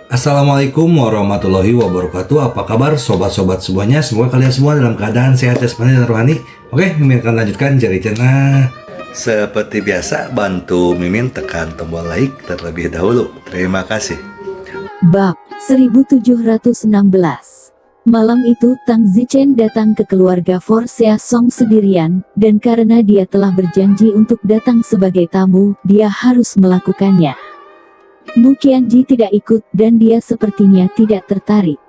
Assalamualaikum warahmatullahi wabarakatuh. Apa kabar sobat-sobat semuanya? Semoga kalian semua dalam keadaan sehat jasmani dan rohani. Oke, Mimin akan lanjutkan jari channel. Seperti biasa, bantu Mimin tekan tombol like terlebih dahulu. Terima kasih. Bab 1716. Malam itu Tang Zichen datang ke keluarga Forsea Song sendirian, dan karena dia telah berjanji untuk datang sebagai tamu, dia harus melakukannya. Mu Qianji tidak ikut dan dia sepertinya tidak tertarik.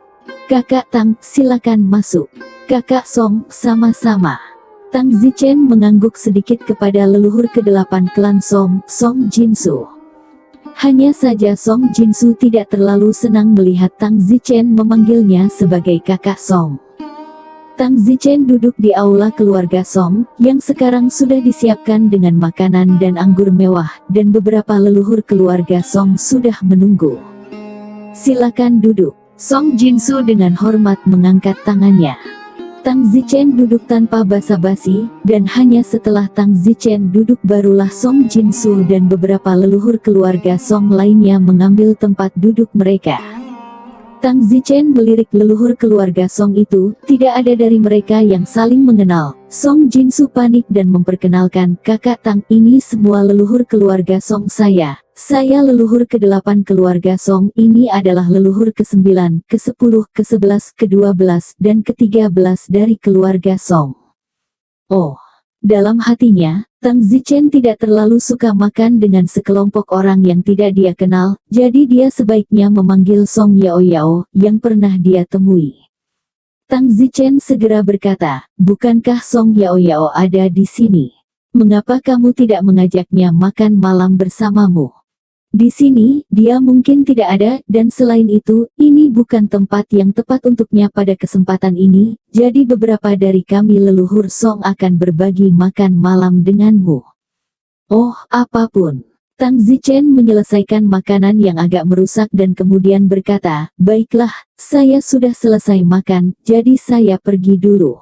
Kakak Tang, silakan masuk. Kakak Song, sama-sama. Tang Zichen mengangguk sedikit kepada leluhur ke-8 klan Song, Song Jinsu. Hanya saja Song Jinsu tidak terlalu senang melihat Tang Zichen memanggilnya sebagai kakak Song. Tang Zichen duduk di aula keluarga Song, yang sekarang sudah disiapkan dengan makanan dan anggur mewah, dan beberapa leluhur keluarga Song sudah menunggu. Silakan duduk. Song Jinsu dengan hormat mengangkat tangannya. Tang Zichen duduk tanpa basa-basi, dan hanya setelah Tang Zichen duduk barulah Song Jinsu dan beberapa leluhur keluarga Song lainnya mengambil tempat duduk mereka. Tang Zichen melirik leluhur keluarga Song itu, tidak ada dari mereka yang saling mengenal. Song Jinsu panik dan memperkenalkan, kakak Tang, ini semua leluhur keluarga Song saya. Saya leluhur ke-8 keluarga Song, ini adalah leluhur ke-9, ke-10, ke-11, ke-12, dan ke-13 dari keluarga Song. Oh. Dalam hatinya, Tang Zichen tidak terlalu suka makan dengan sekelompok orang yang tidak dia kenal, jadi dia sebaiknya memanggil Song Yao Yao, yang pernah dia temui. Tang Zichen segera berkata, bukankah Song Yao Yao ada di sini? Mengapa kamu tidak mengajaknya makan malam bersamamu? Di sini, dia mungkin tidak ada, dan selain itu, ini bukan tempat yang tepat untuknya pada kesempatan ini, jadi beberapa dari kami leluhur Song akan berbagi makan malam denganmu. Oh, apapun. Tang Zichen menyelesaikan makanan yang agak merusak dan kemudian berkata, baiklah, saya sudah selesai makan, jadi saya pergi dulu.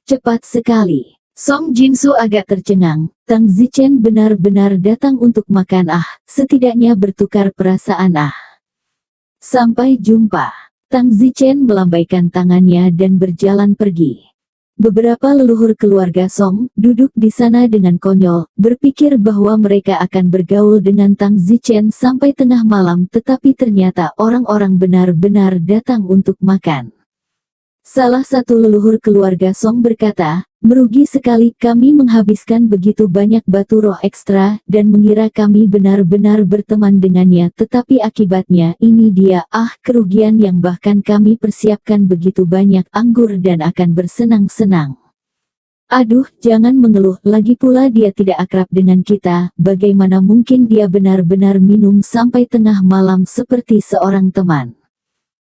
Cepat sekali. Song Jinsu agak tercengang, Tang Zichen benar-benar datang untuk makan setidaknya bertukar perasaan Sampai jumpa. Tang Zichen melambaikan tangannya dan berjalan pergi. Beberapa leluhur keluarga Song duduk di sana dengan konyol, berpikir bahwa mereka akan bergaul dengan Tang Zichen sampai tengah malam, tetapi ternyata orang-orang benar-benar datang untuk makan. Salah satu leluhur keluarga Song berkata, merugi sekali kami menghabiskan begitu banyak batu roh ekstra, dan mengira kami benar-benar berteman dengannya, tetapi akibatnya ini dia, kerugian yang bahkan kami persiapkan begitu banyak anggur dan akan bersenang-senang. Aduh, jangan mengeluh, lagi pula dia tidak akrab dengan kita, bagaimana mungkin dia benar-benar minum sampai tengah malam seperti seorang teman.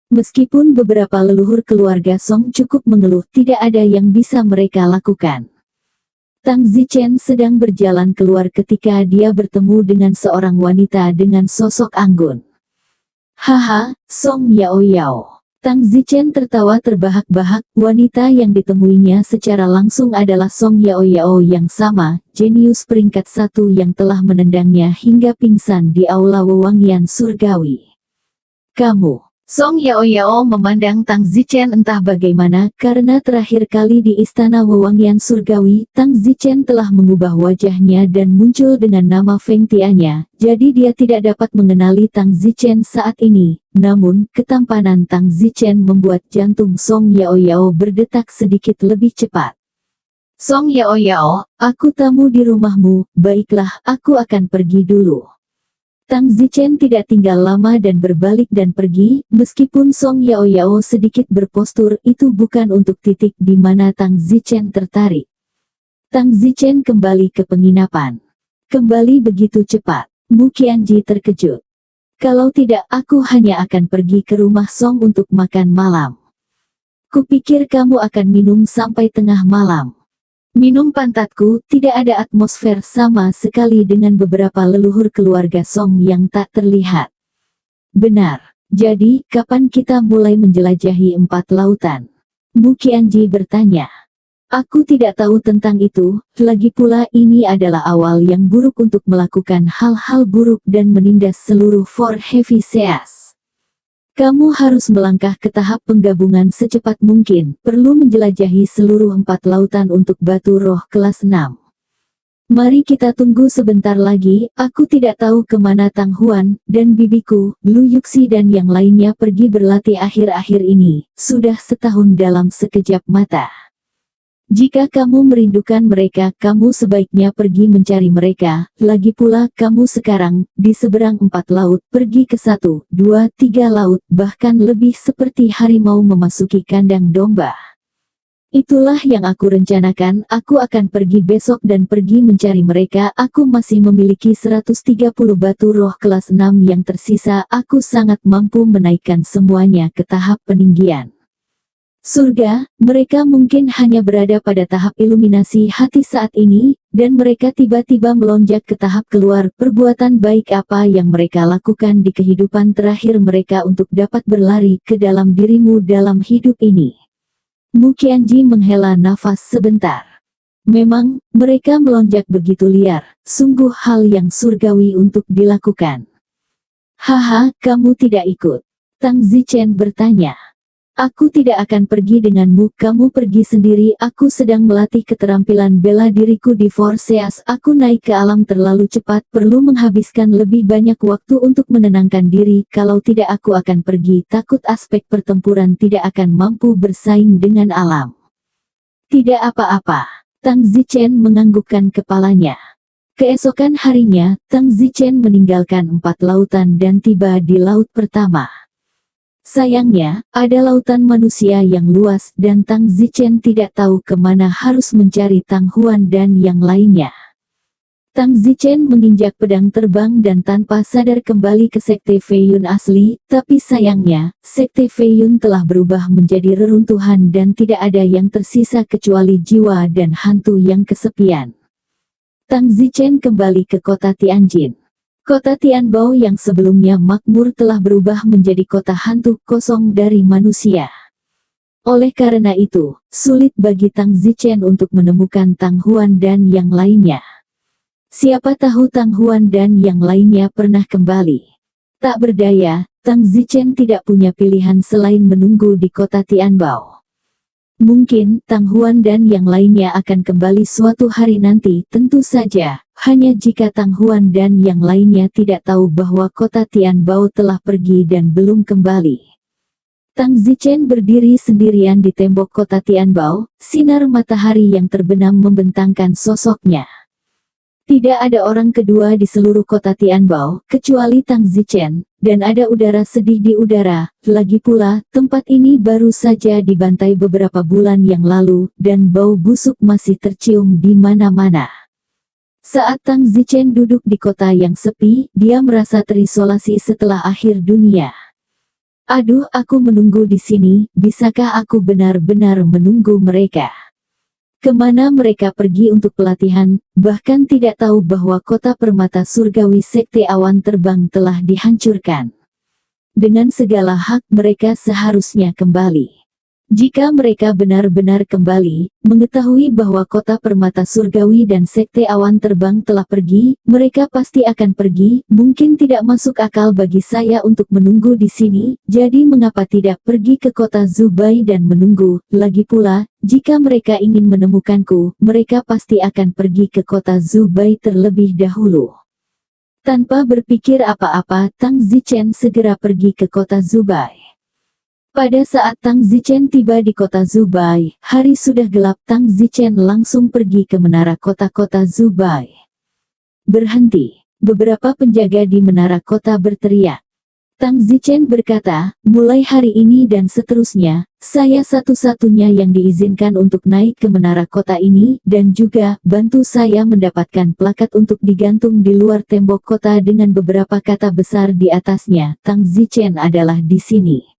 Meskipun beberapa leluhur keluarga Song cukup mengeluh, tidak ada yang bisa mereka lakukan. Tang Zichen sedang berjalan keluar ketika dia bertemu dengan seorang wanita dengan sosok anggun. Haha, Song Yao Yao. Tang Zichen tertawa terbahak-bahak, wanita yang ditemuinya secara langsung adalah Song Yao Yao yang sama, jenius peringkat 1 yang telah menendangnya hingga pingsan di aula wewangian surgawi. Kamu. Song Yao Yao memandang Tang Zichen entah bagaimana, karena terakhir kali di istana wewangian surgawi, Tang Zichen telah mengubah wajahnya dan muncul dengan nama Feng Tianya, jadi dia tidak dapat mengenali Tang Zichen saat ini. Namun, ketampanan Tang Zichen membuat jantung Song Yao Yao berdetak sedikit lebih cepat. Song Yao Yao, aku tamu di rumahmu, baiklah, aku akan pergi dulu. Tang Zichen tidak tinggal lama dan berbalik dan pergi, meskipun Song Yao Yao sedikit berpostur, itu bukan untuk titik di mana Tang Zichen tertarik. Tang Zichen kembali ke penginapan. Kembali begitu cepat. Mu Qianji terkejut. Kalau tidak, aku hanya akan pergi ke rumah Song untuk makan malam. Kupikir kamu akan minum sampai tengah malam. Minum pantatku, tidak ada atmosfer sama sekali dengan beberapa leluhur keluarga Song yang tak terlihat. Benar. Jadi, kapan kita mulai menjelajahi 4 lautan? Mu Qianji bertanya. Aku tidak tahu tentang itu, lagi pula ini adalah awal yang buruk untuk melakukan hal-hal buruk dan menindas seluruh For Heavy Seas. Kamu harus melangkah ke tahap penggabungan secepat mungkin, perlu menjelajahi seluruh 4 lautan untuk batu roh kelas 6. Mari kita tunggu sebentar lagi, aku tidak tahu kemana Tang Huan, dan bibiku, Lu Yuxi dan yang lainnya pergi berlatih akhir-akhir ini, sudah setahun dalam sekejap mata. Jika kamu merindukan mereka, kamu sebaiknya pergi mencari mereka. Lagi pula, kamu sekarang, di seberang 4 laut, pergi ke 1, 2, 3 laut, bahkan lebih seperti harimau memasuki kandang domba. Itulah yang aku rencanakan, aku akan pergi besok dan pergi mencari mereka. Aku masih memiliki 130 batu roh kelas 6 yang tersisa, aku sangat mampu menaikkan semuanya ke tahap peninggian surga. Mereka mungkin hanya berada pada tahap iluminasi hati saat ini, dan mereka tiba-tiba melonjak ke tahap keluar. Perbuatan baik apa yang mereka lakukan di kehidupan terakhir mereka untuk dapat berlari ke dalam dirimu dalam hidup ini. Mu Qianji menghela nafas sebentar. Memang, mereka melonjak begitu liar, sungguh hal yang surgawi untuk dilakukan. Haha, kamu tidak ikut? Tang Zichen bertanya. Aku tidak akan pergi denganmu, kamu pergi sendiri. Aku sedang melatih keterampilan bela diriku di Forseas. Aku naik ke alam terlalu cepat, perlu menghabiskan lebih banyak waktu untuk menenangkan diri. Kalau tidak aku akan pergi, takut aspek pertempuran tidak akan mampu bersaing dengan alam. Tidak apa-apa. Tang Zichen menganggukkan kepalanya. Keesokan harinya, Tang Zichen meninggalkan 4 lautan dan tiba di laut pertama. Sayangnya, ada lautan manusia yang luas dan Tang Zichen tidak tahu kemana harus mencari Tang Huan dan yang lainnya. Tang Zichen menginjak pedang terbang dan tanpa sadar kembali ke Sekte Feiyun asli, tapi sayangnya, Sekte Feiyun telah berubah menjadi reruntuhan dan tidak ada yang tersisa kecuali jiwa dan hantu yang kesepian. Tang Zichen kembali ke kota Tianjin. Kota Tianbao yang sebelumnya makmur telah berubah menjadi kota hantu kosong dari manusia. Oleh karena itu, sulit bagi Tang Zichen untuk menemukan Tang Huan dan yang lainnya. Siapa tahu Tang Huan dan yang lainnya pernah kembali. Tak berdaya, Tang Zichen tidak punya pilihan selain menunggu di kota Tianbao. Mungkin Tang Huan dan yang lainnya akan kembali suatu hari nanti, tentu saja, hanya jika Tang Huan dan yang lainnya tidak tahu bahwa kota Tianbao telah pergi dan belum kembali. Tang Zichen berdiri sendirian di tembok kota Tianbao, sinar matahari yang terbenam membentangkan sosoknya. Tidak ada orang kedua di seluruh kota Tianbao, kecuali Tang Zichen, dan ada udara sedih di udara. Lagi pula, tempat ini baru saja dibantai beberapa bulan yang lalu, dan bau busuk masih tercium di mana-mana. Saat Tang Zichen duduk di kota yang sepi, dia merasa terisolasi setelah akhir dunia. Aduh, aku menunggu di sini, bisakah aku benar-benar menunggu mereka? Kemana mereka pergi untuk pelatihan, bahkan tidak tahu bahwa kota permata surgawi Sekte Awan Terbang telah dihancurkan. Dengan segala hak mereka seharusnya kembali. Jika mereka benar-benar kembali, mengetahui bahwa kota permata surgawi dan Sekte Awan Terbang telah pergi, mereka pasti akan pergi. Mungkin tidak masuk akal bagi saya untuk menunggu di sini, jadi mengapa tidak pergi ke kota Zubai dan menunggu? Lagi pula, jika mereka ingin menemukanku, mereka pasti akan pergi ke kota Zubai terlebih dahulu. Tanpa berpikir apa-apa, Tang Zichen segera pergi ke kota Zubai. Pada saat Tang Zichen tiba di kota Zubai, hari sudah gelap. Tang Zichen langsung pergi ke menara kota-kota Zubai. Berhenti. Beberapa penjaga di menara kota berteriak. Tang Zichen berkata, mulai hari ini dan seterusnya, saya satu-satunya yang diizinkan untuk naik ke menara kota ini, dan juga, bantu saya mendapatkan plakat untuk digantung di luar tembok kota dengan beberapa kata besar di atasnya, Tang Zichen adalah di sini.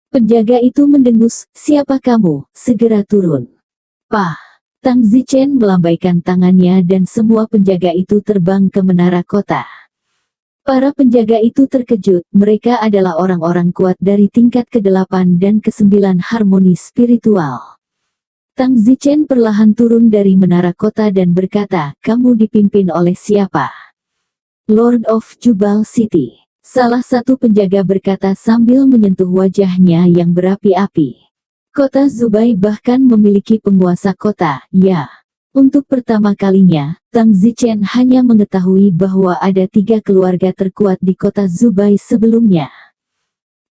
Penjaga itu mendengus, siapa kamu? Segera turun. Pah! Tang Zichen melambaikan tangannya dan semua penjaga itu terbang ke menara kota. Para penjaga itu terkejut, mereka adalah orang-orang kuat dari tingkat ke-8 dan ke-9 harmoni spiritual. Tang Zichen perlahan turun dari menara kota dan berkata, kamu dipimpin oleh siapa? Lord of Jubal City. Salah satu penjaga berkata sambil menyentuh wajahnya yang berapi-api. Kota Zubai bahkan memiliki penguasa kota, ya. Untuk pertama kalinya, Tang Zichen hanya mengetahui bahwa ada 3 keluarga terkuat di kota Zubai sebelumnya.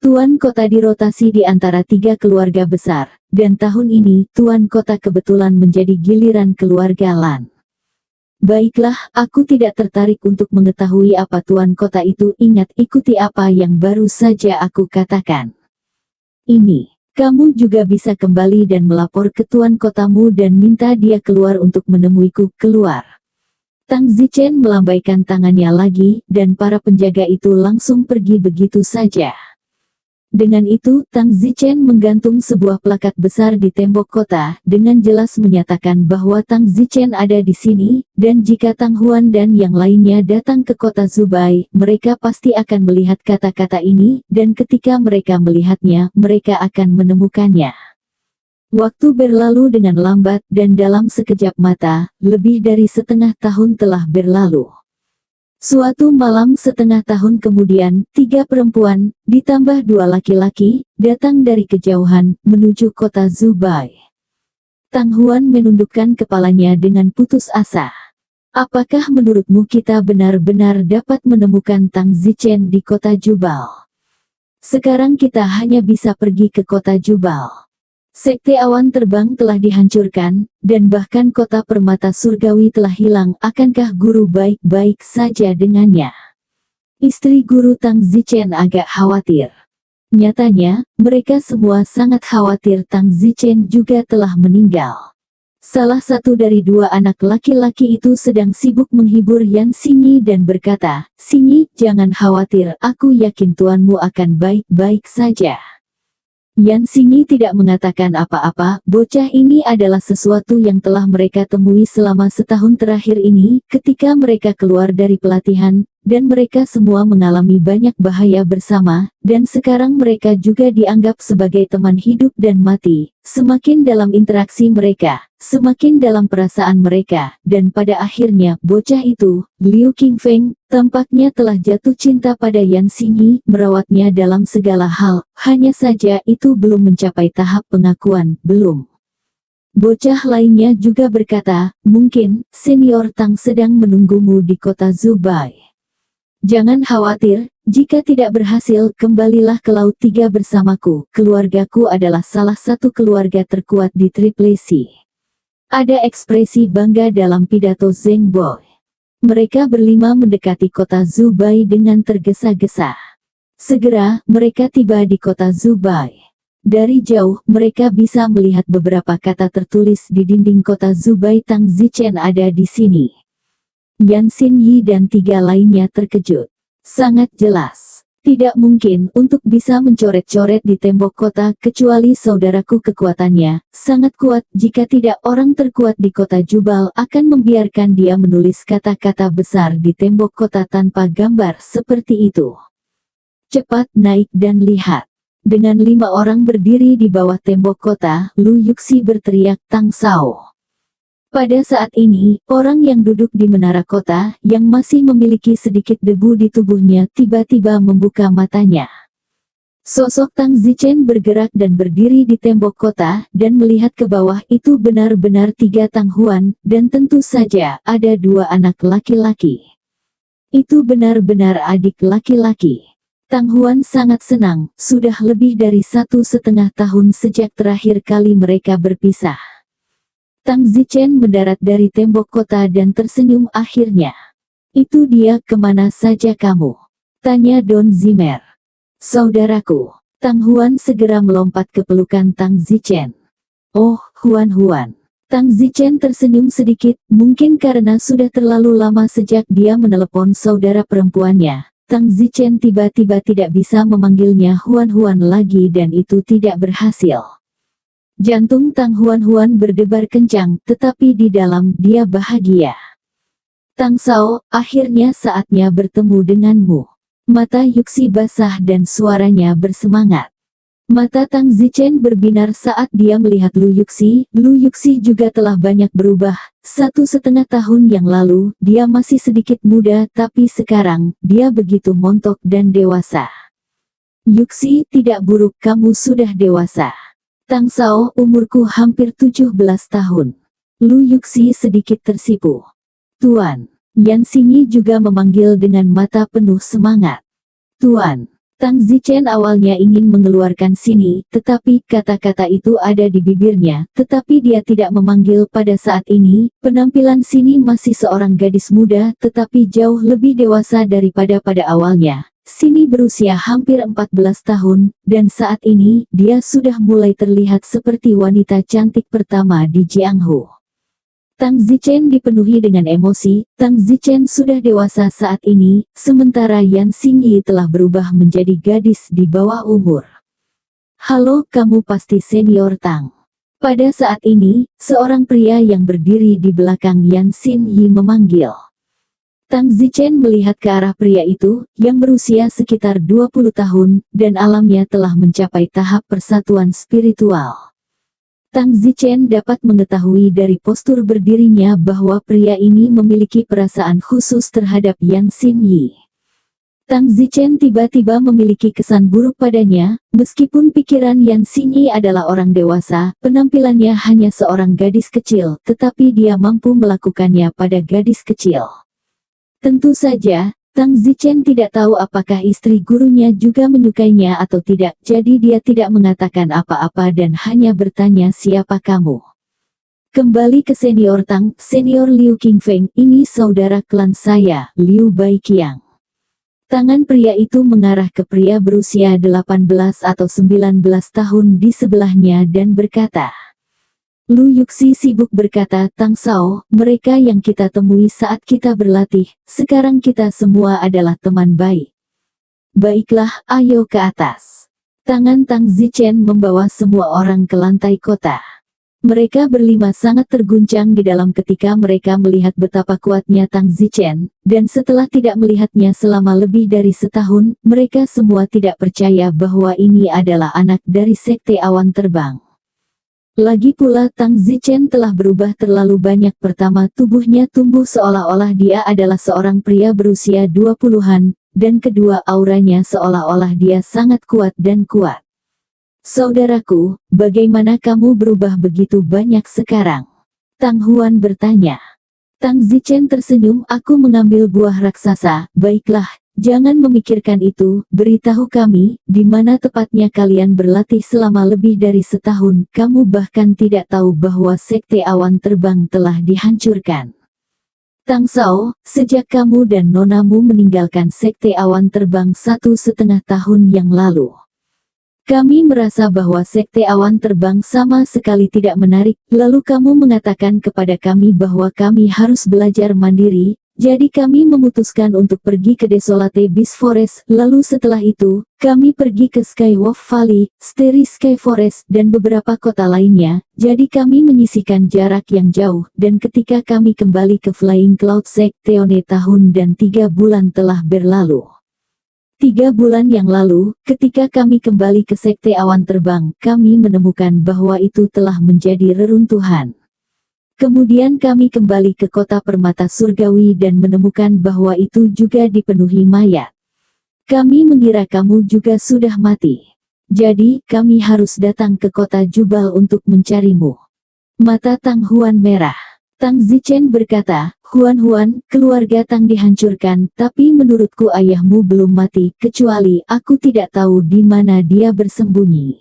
Tuan kota dirotasi di antara 3 keluarga besar, dan tahun ini tuan kota kebetulan menjadi giliran keluarga Lan. Baiklah, aku tidak tertarik untuk mengetahui apa tuan kota itu. Ingat, ikuti apa yang baru saja aku katakan. Ini, kamu juga bisa kembali dan melapor ke tuan kotamu dan minta dia keluar untuk menemuiku. Keluar. Tang Zichen melambaikan tangannya lagi, dan para penjaga itu langsung pergi begitu saja. Dengan itu, Tang Zichen menggantung sebuah plakat besar di tembok kota, dengan jelas menyatakan bahwa Tang Zichen ada di sini, dan jika Tang Huan dan yang lainnya datang ke kota Zubai, mereka pasti akan melihat kata-kata ini, dan ketika mereka melihatnya, mereka akan menemukannya. Waktu berlalu dengan lambat, dan dalam sekejap mata, lebih dari setengah tahun telah berlalu. Suatu malam setengah tahun kemudian, 3 perempuan, ditambah 2 laki-laki, datang dari kejauhan, menuju kota Zubai. Tang Huan menundukkan kepalanya dengan putus asa. Apakah menurutmu kita benar-benar dapat menemukan Tang Zichen di kota Jubal? Sekarang kita hanya bisa pergi ke kota Jubal. Sekte awan terbang telah dihancurkan, dan bahkan kota permata surgawi telah hilang. Akankah guru baik-baik saja dengannya? Istri guru Tang Zichen agak khawatir. Nyatanya, mereka semua sangat khawatir Tang Zichen juga telah meninggal. Salah satu dari 2 anak laki-laki itu sedang sibuk menghibur Yan Xingyi dan berkata, "Xingyi, jangan khawatir, aku yakin tuanmu akan baik-baik saja." Yan Xingyi tidak mengatakan apa-apa. Bocah ini adalah sesuatu yang telah mereka temui selama setahun terakhir ini, ketika mereka keluar dari pelatihan, dan mereka semua mengalami banyak bahaya bersama, dan sekarang mereka juga dianggap sebagai teman hidup dan mati. Semakin dalam interaksi mereka, semakin dalam perasaan mereka, dan pada akhirnya bocah itu, Liu Qingfeng, tampaknya telah jatuh cinta pada Yan Xingyi, merawatnya dalam segala hal. Hanya saja itu belum mencapai tahap pengakuan, belum. Bocah lainnya juga berkata, "Mungkin, Senior Tang sedang menunggumu di kota Zubai. Jangan khawatir, jika tidak berhasil, kembalilah ke Laut 3 bersamaku. Keluargaku adalah salah satu keluarga terkuat di Triple Sea." Ada ekspresi bangga dalam pidato Zheng Boy. Mereka berlima mendekati kota Zubai dengan tergesa-gesa. Segera, mereka tiba di kota Zubai. Dari jauh, mereka bisa melihat beberapa kata tertulis di dinding kota Zubai. Tang Zichen ada di sini. Yan Xingyi dan 3 lainnya terkejut. Sangat jelas. Tidak mungkin untuk bisa mencoret-coret di tembok kota kecuali saudaraku. Kekuatannya sangat kuat. Jika tidak, orang terkuat di kota Jubal akan membiarkan dia menulis kata-kata besar di tembok kota tanpa gambar seperti itu. Cepat naik dan lihat. Dengan 5 orang berdiri di bawah tembok kota, Lu Yuxi berteriak, "Tang Sao." Pada saat ini, orang yang duduk di menara kota, yang masih memiliki sedikit debu di tubuhnya, tiba-tiba membuka matanya. Sosok Tang Zichen bergerak dan berdiri di tembok kota, dan melihat ke bawah. Itu benar-benar 3 Tang Huan, dan tentu saja, ada 2 anak laki-laki. Itu benar-benar adik laki-laki. Tang Huan sangat senang, sudah lebih dari 1,5 tahun sejak terakhir kali mereka berpisah. Tang Zichen mendarat dari tembok kota dan tersenyum. Akhirnya. "Itu dia, kemana saja kamu?" tanya Don Zimer. "Saudaraku." Tang Huan segera melompat ke pelukan Tang Zichen. "Oh, Huan." Tang Zichen tersenyum sedikit, mungkin karena sudah terlalu lama sejak dia menelepon saudara perempuannya. Tang Zichen tiba-tiba tidak bisa memanggilnya Huan lagi dan itu tidak berhasil. Jantung Tang Huan berdebar kencang, tetapi di dalam dia bahagia. "Tang Sao, akhirnya saatnya bertemu denganmu." Mata Yuxi basah dan suaranya bersemangat. Mata Tang Zichen berbinar saat dia melihat Lu Yuxi. Lu Yuxi juga telah banyak berubah. 1,5 tahun yang lalu, dia masih sedikit muda tapi sekarang, dia begitu montok dan dewasa. Yuxi, tidak buruk, kamu sudah dewasa. Tang Sao, umurku hampir 17 tahun. Lu Yuxi sedikit tersipu. Tuan. Yan Xingyi juga memanggil dengan mata penuh semangat. Tuan. Tang Zichen awalnya ingin mengeluarkan sini, tetapi kata-kata itu ada di bibirnya, tetapi dia tidak memanggil pada saat ini. Penampilan sini masih seorang gadis muda, tetapi jauh lebih dewasa daripada pada awalnya. Sini berusia hampir 14 tahun, dan saat ini, dia sudah mulai terlihat seperti wanita cantik pertama di Jianghu. Tang Zichen dipenuhi dengan emosi. Tang Zichen sudah dewasa saat ini, sementara Yan Xingyi telah berubah menjadi gadis di bawah umur. Halo, kamu pasti senior Tang. Pada saat ini, seorang pria yang berdiri di belakang Yan Xingyi memanggil. Tang Zichen melihat ke arah pria itu, yang berusia sekitar 20 tahun, dan alamnya telah mencapai tahap persatuan spiritual. Tang Zichen dapat mengetahui dari postur berdirinya bahwa pria ini memiliki perasaan khusus terhadap Yan Xingyi. Tang Zichen tiba-tiba memiliki kesan buruk padanya, meskipun pikiran Yan Xingyi adalah orang dewasa, penampilannya hanya seorang gadis kecil, tetapi dia mampu melakukannya pada gadis kecil. Tentu saja, Tang Zichen tidak tahu apakah istri gurunya juga menyukainya atau tidak, jadi dia tidak mengatakan apa-apa dan hanya bertanya siapa kamu. Kembali ke senior Tang, senior Liu Qingfeng, ini saudara klan saya, Liu Baiqiang. Tangan pria itu mengarah ke pria berusia 18 atau 19 tahun di sebelahnya dan berkata. Lu Yuxi sibuk berkata, Tang Sao, mereka yang kita temui saat kita berlatih, sekarang kita semua adalah teman baik. Baiklah, ayo ke atas. Tangan Tang Zichen membawa semua orang ke lantai kota. Mereka berlima sangat terguncang di dalam ketika mereka melihat betapa kuatnya Tang Zichen, dan setelah tidak melihatnya selama lebih dari setahun, mereka semua tidak percaya bahwa ini adalah anak dari Sekte Awan Terbang. Lagi pula Tang Zichen telah berubah terlalu banyak. Pertama, tubuhnya tumbuh seolah-olah dia adalah seorang pria berusia 20-an, dan kedua, auranya seolah-olah dia sangat kuat dan kuat. Saudaraku, bagaimana kamu berubah begitu banyak sekarang? Tang Huan bertanya. Tang Zichen tersenyum, aku mengambil buah raksasa. Baiklah, jangan memikirkan itu, beritahu kami, di mana tepatnya kalian berlatih selama lebih dari setahun. Kamu bahkan tidak tahu bahwa Sekte Awan Terbang telah dihancurkan. Tang Sao, sejak kamu dan nonamu meninggalkan Sekte Awan Terbang 1,5 tahun yang lalu. Kami merasa bahwa Sekte Awan Terbang sama sekali tidak menarik, lalu kamu mengatakan kepada kami bahwa kami harus belajar mandiri, jadi kami memutuskan untuk pergi ke Desolate Beast Forest, lalu setelah itu, kami pergi ke Skywolf Valley, Starry Sky Forest, dan beberapa kota lainnya, jadi kami menyisihkan jarak yang jauh, dan ketika kami kembali ke Flying Cloud Sekteone tahun dan 3 bulan telah berlalu. 3 bulan yang lalu, ketika kami kembali ke Sekte Awan Terbang, kami menemukan bahwa itu telah menjadi reruntuhan. Kemudian kami kembali ke kota permata surgawi dan menemukan bahwa itu juga dipenuhi mayat. Kami mengira kamu juga sudah mati. Jadi, kami harus datang ke kota Jubal untuk mencarimu. Mata Tang Huan merah. Tang Zichen berkata, Huan, keluarga Tang dihancurkan, tapi menurutku ayahmu belum mati, kecuali aku tidak tahu di mana dia bersembunyi.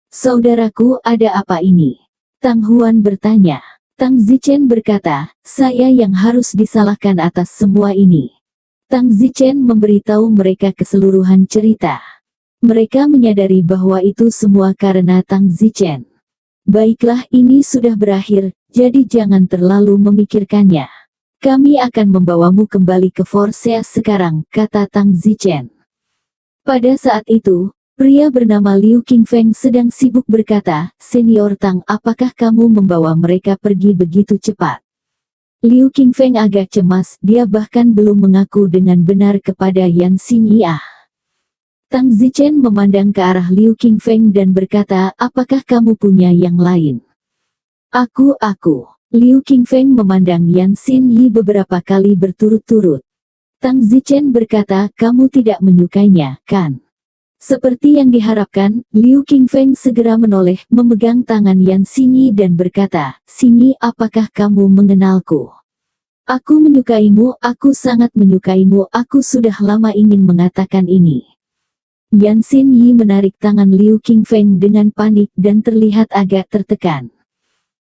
Saudaraku, ada apa ini? Tang Huan bertanya. Tang Zichen berkata, saya yang harus disalahkan atas semua ini. Tang Zichen memberitahu mereka keseluruhan cerita. Mereka menyadari bahwa itu semua karena Tang Zichen. Baiklah, ini sudah berakhir, jadi jangan terlalu memikirkannya. Kami akan membawamu kembali ke Forseas sekarang, kata Tang Zichen. Pada saat itu, pria bernama Liu Qingfeng sedang sibuk berkata, Senior Tang, apakah kamu membawa mereka pergi begitu cepat? Liu Qingfeng agak cemas, dia bahkan belum mengaku dengan benar kepada Yan Xingyi. Tang Zichen memandang ke arah Liu Qingfeng dan berkata, apakah kamu punya yang lain? Aku. Liu Qingfeng memandang Yan Xinyi beberapa kali berturut-turut. Tang Zichen berkata, kamu tidak menyukainya, kan? Seperti yang diharapkan, Liu Qingfeng segera menoleh, memegang tangan Yan Xinyi dan berkata, Xinyi, apakah kamu mengenalku? Aku menyukaimu, aku sangat menyukaimu, aku sudah lama ingin mengatakan ini. Yan Xinyi menarik tangan Liu Qingfeng dengan panik dan terlihat agak tertekan.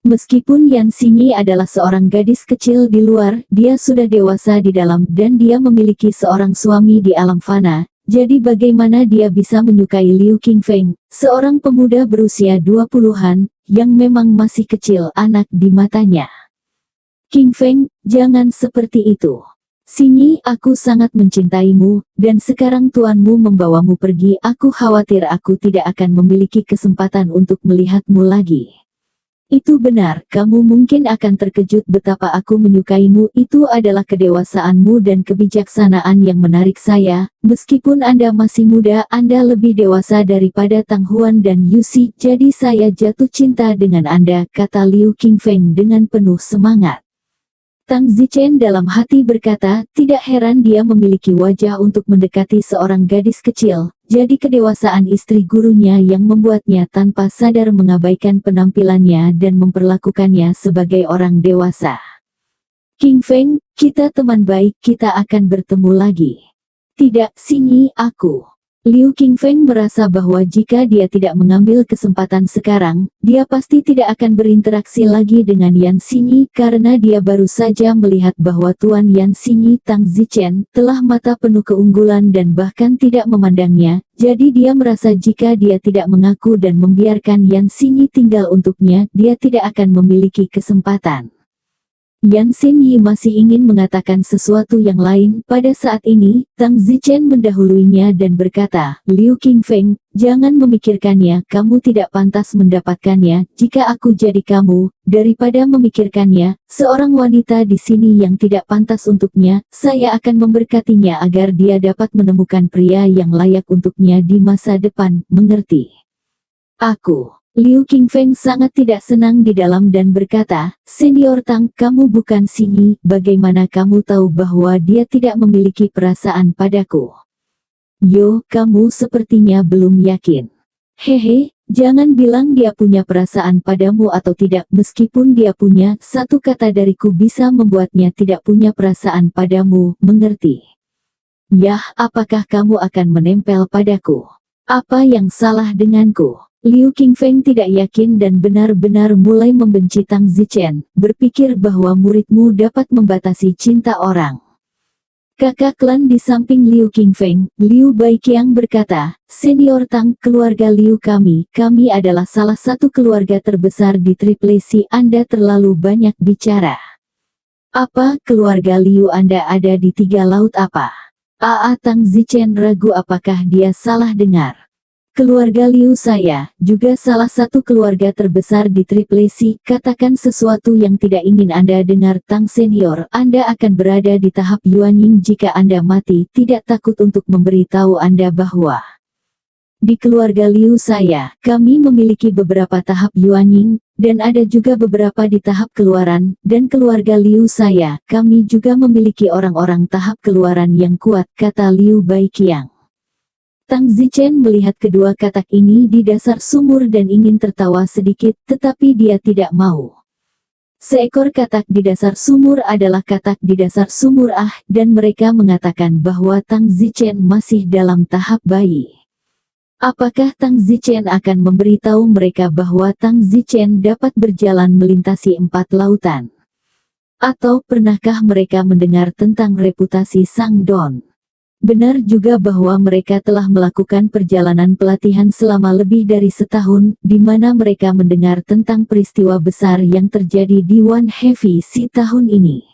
Meskipun Yan Xinyi adalah seorang gadis kecil di luar, dia sudah dewasa di dalam dan dia memiliki seorang suami di alam fana, jadi bagaimana dia bisa menyukai Liu Qingfeng, seorang pemuda berusia 20-an, yang memang masih kecil anak di matanya. Qingfeng, jangan seperti itu. Xinyi, aku sangat mencintaimu, dan sekarang tuanmu membawamu pergi, aku khawatir aku tidak akan memiliki kesempatan untuk melihatmu lagi. Itu benar, kamu mungkin akan terkejut betapa aku menyukaimu, itu adalah kedewasaanmu dan kebijaksanaan yang menarik saya, meskipun Anda masih muda, Anda lebih dewasa daripada Tang Huan dan Yusi, jadi saya jatuh cinta dengan Anda, kata Liu Qingfeng dengan penuh semangat. Tang Zichen dalam hati berkata, tidak heran dia memiliki wajah untuk mendekati seorang gadis kecil, jadi kedewasaan istri gurunya yang membuatnya tanpa sadar mengabaikan penampilannya dan memperlakukannya sebagai orang dewasa. Qingfeng, kita teman baik, kita akan bertemu lagi. Tidak, Xinyi, aku. Liu Qingfeng merasa bahwa jika dia tidak mengambil kesempatan sekarang, dia pasti tidak akan berinteraksi lagi dengan Yan Xinyi karena dia baru saja melihat bahwa Tuan Yan Xinyi Tang Zichen telah mata penuh keunggulan dan bahkan tidak memandangnya, jadi dia merasa jika dia tidak mengaku dan membiarkan Yan Xinyi tinggal untuknya, dia tidak akan memiliki kesempatan. Yan Xinyi masih ingin mengatakan sesuatu yang lain. Pada saat ini, Tang Zichen mendahuluinya dan berkata, Liu Qingfeng, jangan memikirkannya, kamu tidak pantas mendapatkannya, jika aku jadi kamu, daripada memikirkannya, seorang wanita di sini yang tidak pantas untuknya, saya akan memberkatinya agar dia dapat menemukan pria yang layak untuknya di masa depan, mengerti? Aku. Liu Qingfeng sangat tidak senang di dalam dan berkata, Senior Tang, kamu bukan Xinyi, bagaimana kamu tahu bahwa dia tidak memiliki perasaan padaku? Yo, kamu sepertinya belum yakin. Hehe, jangan bilang dia punya perasaan padamu atau tidak, meskipun dia punya, satu kata dariku bisa membuatnya tidak punya perasaan padamu, mengerti? Yah, apakah kamu akan menempel padaku? Apa yang salah denganku? Liu Qingfeng tidak yakin dan benar-benar mulai membenci Tang Zichen, berpikir bahwa muridmu dapat membatasi cinta orang. Kakak klan di samping Liu Qingfeng, Liu Baiqiang berkata, Senior Tang, keluarga Liu kami adalah salah satu keluarga terbesar di Triple Sea, Anda terlalu banyak bicara. Apa, keluarga Liu Anda ada di tiga laut apa? Tang Zichen ragu apakah dia salah dengar. Keluarga Liu saya, juga salah satu keluarga terbesar di Triple Sea, katakan sesuatu yang tidak ingin Anda dengar Tang Senior, Anda akan berada di tahap Yuanying jika Anda mati, tidak takut untuk memberitahu Anda bahwa di keluarga Liu saya, kami memiliki beberapa tahap Yuanying, dan ada juga beberapa di tahap keluaran, dan keluarga Liu saya, kami juga memiliki orang-orang tahap keluaran yang kuat, kata Liu Baiqiang. Tang Zichen melihat kedua katak ini di dasar sumur dan ingin tertawa sedikit, tetapi dia tidak mau. Seekor katak di dasar sumur adalah katak di dasar sumur dan mereka mengatakan bahwa Tang Zichen masih dalam tahap bayi. Apakah Tang Zichen akan memberitahu mereka bahwa Tang Zichen dapat berjalan melintasi 4 lautan? Atau pernahkah mereka mendengar tentang reputasi Sang Don? Benar juga bahwa mereka telah melakukan perjalanan pelatihan selama lebih dari setahun, di mana mereka mendengar tentang peristiwa besar yang terjadi di One Heavy Sea tahun ini.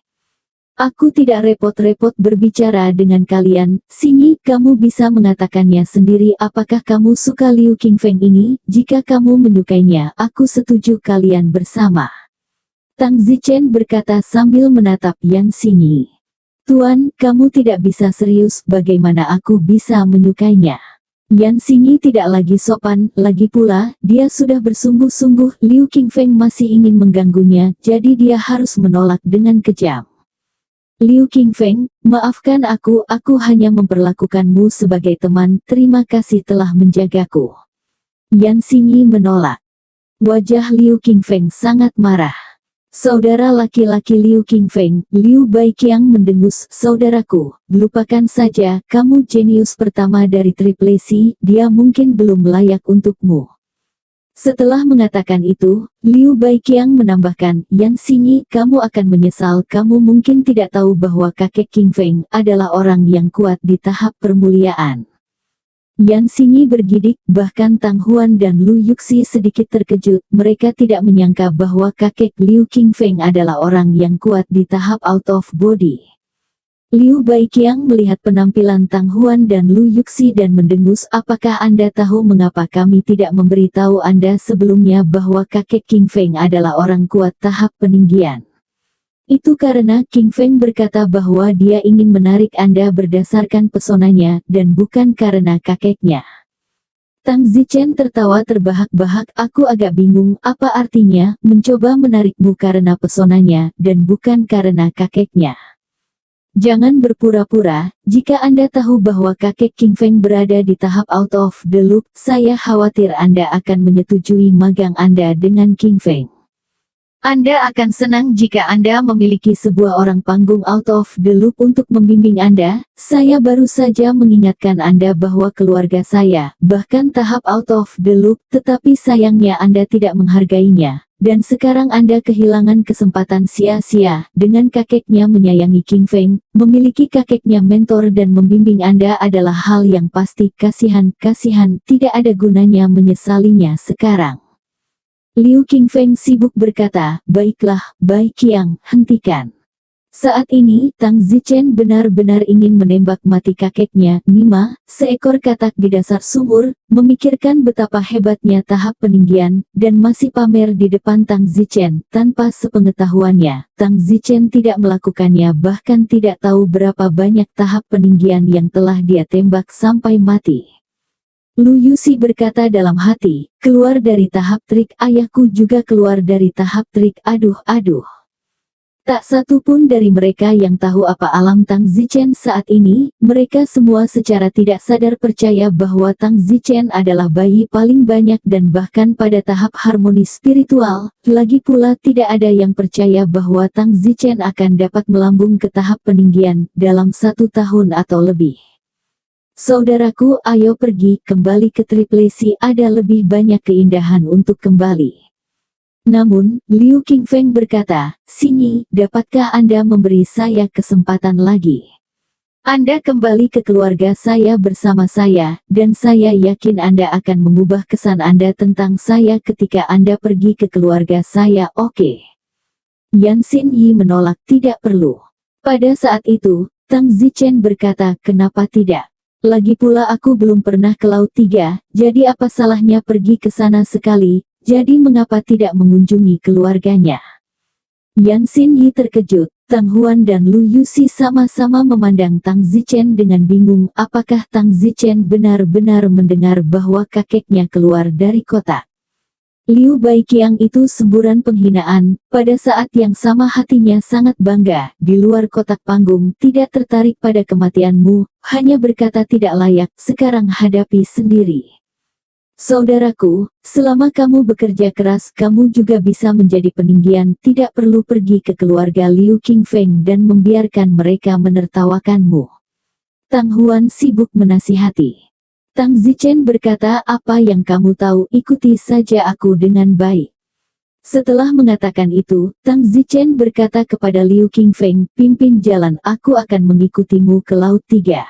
Aku tidak repot-repot berbicara dengan kalian, Xinyi, kamu bisa mengatakannya sendiri. Apakah kamu suka Liu Qingfeng ini? Jika kamu menyukainya, aku setuju kalian bersama. Tang Zichen berkata sambil menatap Yan Xinyi. Tuan, kamu tidak bisa serius, bagaimana aku bisa menyukainya? Yan Xingyi tidak lagi sopan, lagi pula, dia sudah bersungguh-sungguh, Liu Qingfeng masih ingin mengganggunya, jadi dia harus menolak dengan kejam. Liu Qingfeng, maafkan aku hanya memperlakukanmu sebagai teman, terima kasih telah menjagaku. Yan Xingyi menolak. Wajah Liu Qingfeng sangat marah. Saudara laki-laki Liu Qingfeng, Liu Baiqiang mendengus, saudaraku, lupakan saja, kamu jenius pertama dari Triple C, dia mungkin belum layak untukmu. Setelah mengatakan itu, Liu Baiqiang menambahkan, Yan Xingyi, kamu akan menyesal, kamu mungkin tidak tahu bahwa kakek Qingfeng adalah orang yang kuat di tahap permuliaan. Yan Xingyi bergidik, bahkan Tang Huan dan Lu Yuxi sedikit terkejut, mereka tidak menyangka bahwa kakek Liu Qingfeng adalah orang yang kuat di tahap out of body. Liu Baiqiang melihat penampilan Tang Huan dan Lu Yuxi dan mendengus, apakah Anda tahu mengapa kami tidak memberitahu Anda sebelumnya bahwa kakek Qingfeng adalah orang kuat tahap peninggian? Itu karena Qingfeng berkata bahwa dia ingin menarik Anda berdasarkan pesonanya, dan bukan karena kakeknya. Tang Zichen tertawa terbahak-bahak, aku agak bingung, apa artinya, mencoba menarikmu karena pesonanya, dan bukan karena kakeknya. Jangan berpura-pura, jika Anda tahu bahwa kakek Qingfeng berada di tahap out of the loop, saya khawatir Anda akan menyetujui magang Anda dengan Qingfeng. Anda akan senang jika Anda memiliki sebuah orang panggung out of the loop untuk membimbing Anda. Saya baru saja mengingatkan Anda bahwa keluarga saya, bahkan tahap out of the loop, tetapi sayangnya Anda tidak menghargainya. Dan sekarang Anda kehilangan kesempatan sia-sia. Dengan kakeknya menyayangi Qingfeng, memiliki kakeknya mentor dan membimbing Anda adalah hal yang pasti. Kasihan, tidak ada gunanya menyesalinya sekarang. Liu Qingfeng sibuk berkata, baiklah, Baiqiang, hentikan. Saat ini, Tang Zichen benar-benar ingin menembak mati kakeknya. Nima, seekor katak di dasar sumur, memikirkan betapa hebatnya tahap peninggian, dan masih pamer di depan Tang Zichen. Tanpa sepengetahuannya, Tang Zichen tidak melakukannya, bahkan tidak tahu berapa banyak tahap peninggian yang telah dia tembak sampai mati. Lu Yuxi berkata dalam hati, keluar dari tahap trik, ayahku juga keluar dari tahap trik, aduh. Tak satu pun dari mereka yang tahu apa alam Tang Zichen saat ini, mereka semua secara tidak sadar percaya bahwa Tang Zichen adalah bayi paling banyak dan bahkan pada tahap harmoni spiritual, lagi pula tidak ada yang percaya bahwa Tang Zichen akan dapat melambung ke tahap peninggian, dalam 1 tahun atau lebih. Saudaraku, ayo pergi, kembali ke Triple C, ada lebih banyak keindahan untuk kembali. Namun, Liu Qingfeng berkata, Xingyi, dapatkah Anda memberi saya kesempatan lagi? Anda kembali ke keluarga saya bersama saya, dan saya yakin Anda akan mengubah kesan Anda tentang saya ketika Anda pergi ke keluarga saya, oke? Yan Xingyi menolak, tidak perlu. Pada saat itu, Tang Zichen berkata, kenapa tidak? Lagi pula aku belum pernah ke Laut 3, jadi apa salahnya pergi ke sana sekali, jadi mengapa tidak mengunjungi keluarganya? Yan Xingyi terkejut, Tang Huan dan Lu Yuxi sama-sama memandang Tang Zichen dengan bingung, apakah Tang Zichen benar-benar mendengar bahwa kakeknya keluar dari kotak? Liu Baiqiang itu semburan penghinaan, pada saat yang sama hatinya sangat bangga, di luar kotak panggung, tidak tertarik pada kematianmu, hanya berkata tidak layak, sekarang hadapi sendiri. Saudaraku, selama kamu bekerja keras, kamu juga bisa menjadi peninggian, tidak perlu pergi ke keluarga Liu Qingfeng dan membiarkan mereka menertawakanmu. Tang Huan sibuk menasihati. Tang Zichen berkata, apa yang kamu tahu, ikuti saja aku dengan baik. Setelah mengatakan itu, Tang Zichen berkata kepada Liu Qingfeng, pimpin jalan, aku akan mengikutimu ke Laut 3.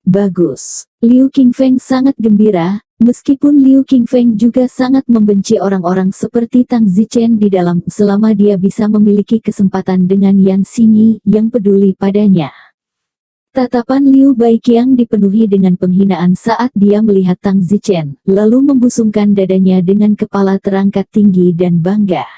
Bagus. Liu Qingfeng sangat gembira, meskipun Liu Qingfeng juga sangat membenci orang-orang seperti Tang Zichen di dalam, selama dia bisa memiliki kesempatan dengan Yan Xingyi, yang peduli padanya. Tatapan Liu Baiqiang dipenuhi dengan penghinaan saat dia melihat Tang Zichen, lalu membusungkan dadanya dengan kepala terangkat tinggi dan bangga.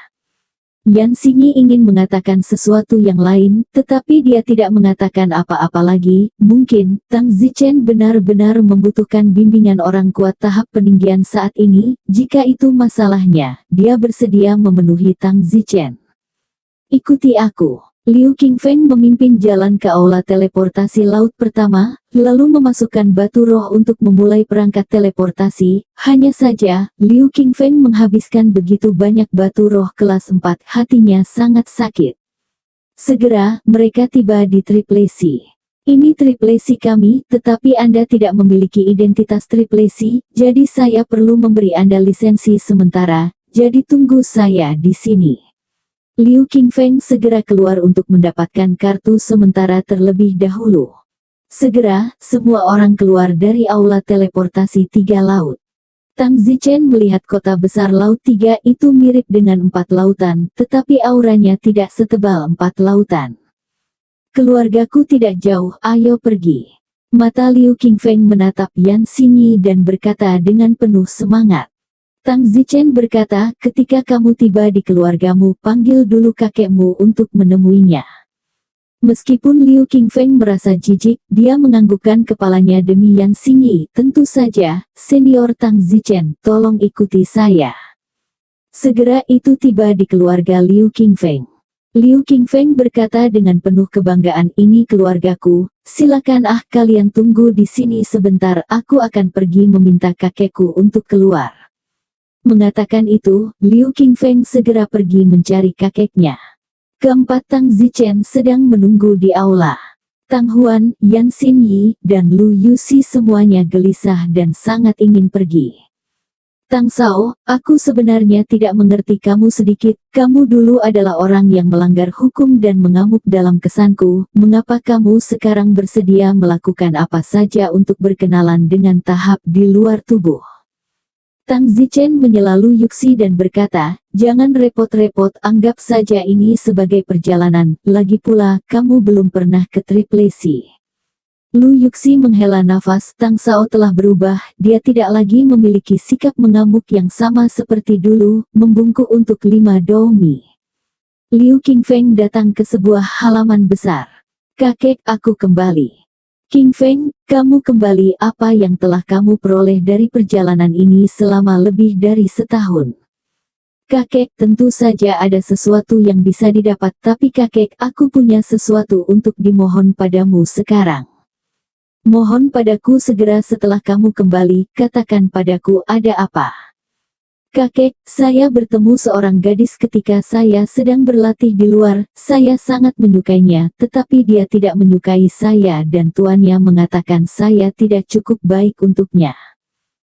Yan Xingyi ingin mengatakan sesuatu yang lain, tetapi dia tidak mengatakan apa-apa lagi. Mungkin, Tang Zichen benar-benar membutuhkan bimbingan orang kuat tahap peninggian saat ini. Jika itu masalahnya, dia bersedia memenuhi Tang Zichen. Ikuti aku. Liu Qingfeng memimpin jalan ke aula teleportasi laut pertama, lalu memasukkan batu roh untuk memulai perangkat teleportasi. Hanya saja, Liu Qingfeng menghabiskan begitu banyak batu roh kelas 4, hatinya sangat sakit. Segera, mereka tiba di Triple C. Ini Triple C kami, tetapi Anda tidak memiliki identitas Triple C, jadi saya perlu memberi Anda lisensi sementara, jadi tunggu saya di sini. Liu Qingfeng segera keluar untuk mendapatkan kartu sementara terlebih dahulu. Segera, semua orang keluar dari aula teleportasi 3 laut. Tang Zichen melihat kota besar laut 3 itu mirip dengan 4 lautan, tetapi auranya tidak setebal 4 lautan. Keluargaku tidak jauh, ayo pergi. Mata Liu Qingfeng menatap Yan Xingyi dan berkata dengan penuh semangat. Tang Zichen berkata, ketika kamu tiba di keluargamu, panggil dulu kakekmu untuk menemuinya. Meskipun Liu Qingfeng merasa jijik, dia menganggukkan kepalanya demi Yan Xingyi. Tentu saja, senior Tang Zichen, tolong ikuti saya. Segera itu tiba di keluarga Liu Qingfeng. Liu Qingfeng berkata dengan penuh kebanggaan, ini keluargaku, silakan kalian tunggu di sini sebentar, aku akan pergi meminta kakekku untuk keluar. Mengatakan itu, Liu Qingfeng segera pergi mencari kakeknya. Keempat Tang Zichen sedang menunggu di aula. Tang Huan, Yan Xingyi, dan Lu Yuxi semuanya gelisah dan sangat ingin pergi. Tang Sao, aku sebenarnya tidak mengerti kamu sedikit, kamu dulu adalah orang yang melanggar hukum dan mengamuk dalam kesanku, mengapa kamu sekarang bersedia melakukan apa saja untuk berkenalan dengan tahap di luar tubuh? Tang Zichen menyela Lu Yuxi dan berkata, jangan repot-repot, anggap saja ini sebagai perjalanan, lagi pula, kamu belum pernah ke Triple C. Lu Yuxi menghela nafas, Tang Sao telah berubah, dia tidak lagi memiliki sikap mengamuk yang sama seperti dulu, membungkuk untuk 5 domi. Liu Qingfeng datang ke sebuah halaman besar. Kakek, aku kembali. Qingfeng, kamu kembali, apa yang telah kamu peroleh dari perjalanan ini selama lebih dari setahun? Kakek, tentu saja ada sesuatu yang bisa didapat, tapi kakek, aku punya sesuatu untuk dimohon padamu sekarang. Mohon padaku segera setelah kamu kembali, katakan padaku ada apa? Kakek, saya bertemu seorang gadis ketika saya sedang berlatih di luar, saya sangat menyukainya, tetapi dia tidak menyukai saya dan tuannya mengatakan saya tidak cukup baik untuknya.